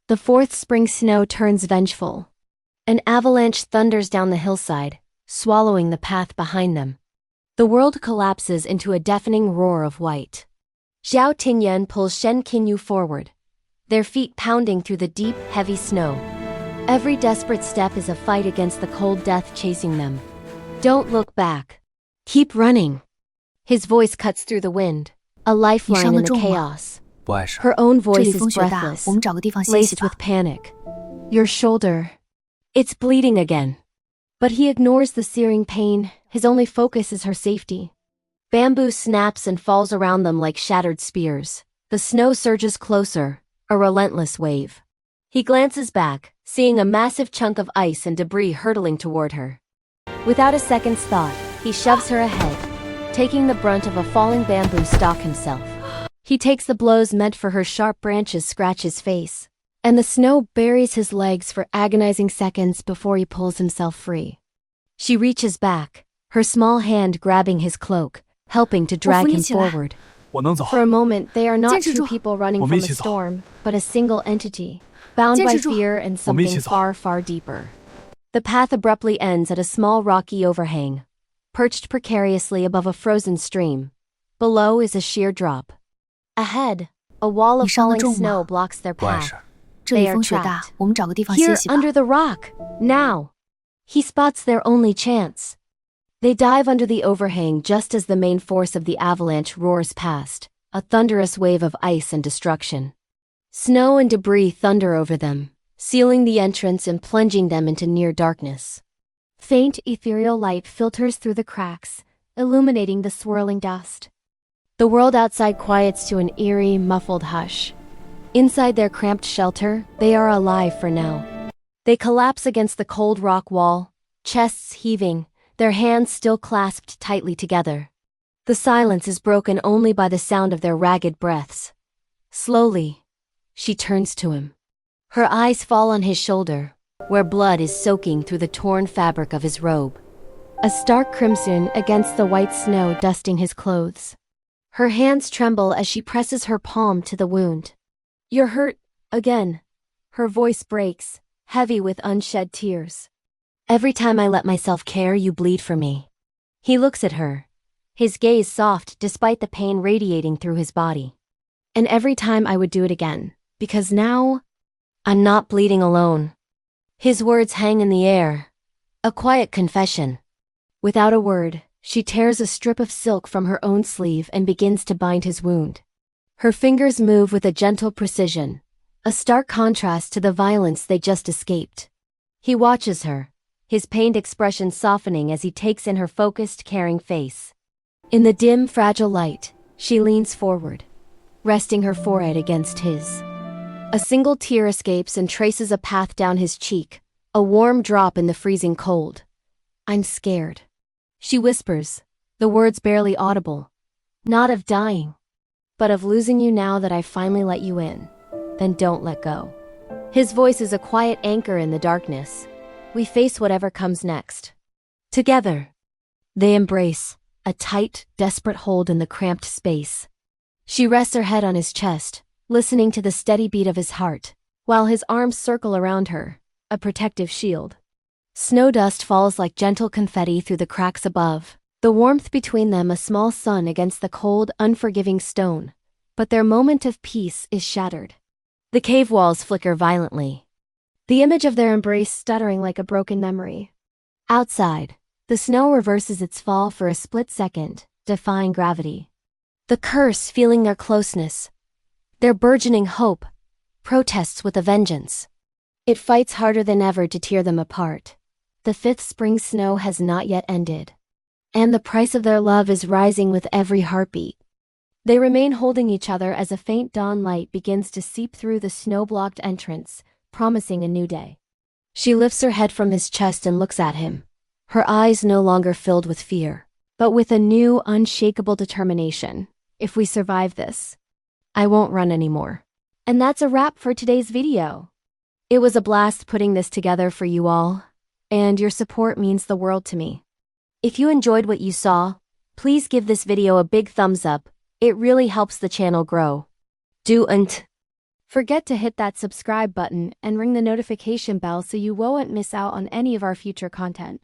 The fourth spring snow turns vengeful. An avalanche thunders down the hillside, swallowing the path behind them. The world collapses into a deafening roar of white. Xiao Tingyan pulls Shen Qingyu forward, their feet pounding through the deep, heavy snow. Every desperate step is a fight against the cold death chasing them. Don't look back. Keep running. His voice cuts through the wind, a lifeline in the chaos. Her own voice is breathless, laced with panic. Your shoulder. It's bleeding again. But he ignores the searing pain. His only focus is her safety. Bamboo snaps and falls around them like shattered spears. The snow surges closer, a relentless wave. He glances back, seeing a massive chunk of ice and debris hurtling toward her. Without a second's thought, he shoves her ahead, taking the brunt of a falling bamboo stalk himself. He takes the blows meant for her sharp branches scratch his face, and the snow buries his legs for agonizing seconds before he pulls himself free. She reaches back, her small hand grabbing his cloak, helping to drag him forward. For a moment, they are not two people running from a storm, but a single entity, bound by fear and something far, far deeper. The path abruptly ends at a small rocky overhang, perched precariously above a frozen stream. Below is a sheer drop. Ahead, a wall of falling snow blocks their path. They are trapped. Here, under the rock, now. He spots their only chance. They dive under the overhang just as the main force of the avalanche roars past, a thunderous wave of ice and destruction. Snow and debris thunder over them, sealing the entrance and plunging them into near darkness. Faint ethereal light filters through the cracks, illuminating the swirling dust. The world outside quiets to an eerie, muffled hush. Inside their cramped shelter, they are alive for now. They collapse against the cold rock wall, chests heaving, their hands still clasped tightly together. The silence is broken only by the sound of their ragged breaths. Slowly, she turns to him. Her eyes fall on his shoulder, where blood is soaking through the torn fabric of his robe. A stark crimson against the white snow dusting his clothes. Her hands tremble as she presses her palm to the wound. You're hurt, again. Her voice breaks, heavy with unshed tears. Every time I let myself care, you bleed for me. He looks at her, his gaze soft despite the pain radiating through his body. And every time I would do it again, because now, I'm not bleeding alone. His words hang in the air, a quiet confession. Without a word, she tears a strip of silk from her own sleeve and begins to bind his wound. Her fingers move with a gentle precision, a stark contrast to the violence they just escaped. He watches her, his pained expression softening as he takes in her focused, caring face. In the dim, fragile light, she leans forward, resting her forehead against his. A single tear escapes and traces a path down his cheek, a warm drop in the freezing cold. I'm scared. She whispers, the words barely audible. Not of dying, but of losing you now that I finally let you in. Then don't let go. His voice is a quiet anchor in the darkness. We face whatever comes next. Together. They embrace, a tight, desperate hold in the cramped space. She rests her head on his chest, listening to the steady beat of his heart, while his arms circle around her, a protective shield. Snow dust falls like gentle confetti through the cracks above, the warmth between them a small sun against the cold, unforgiving stone. But their moment of peace is shattered. The cave walls flicker violently, the image of their embrace stuttering like a broken memory. Outside, the snow reverses its fall for a split second, defying gravity. The curse feeling their closeness, their burgeoning hope, protests with a vengeance. It fights harder than ever to tear them apart. The fifth spring snow has not yet ended, and the price of their love is rising with every heartbeat. They remain holding each other as a faint dawn light begins to seep through the snow-blocked entrance, promising a new day. She lifts her head from his chest and looks at him, her eyes no longer filled with fear, but with a new, unshakable determination. If we survive this, I won't run anymore. And that's a wrap for today's video. It was a blast putting this together for you all, and your support means the world to me. If you enjoyed what you saw, please give this video a big thumbs up. It really helps the channel grow. Forget to hit that subscribe button and ring the notification bell so you won't miss out on any of our future content.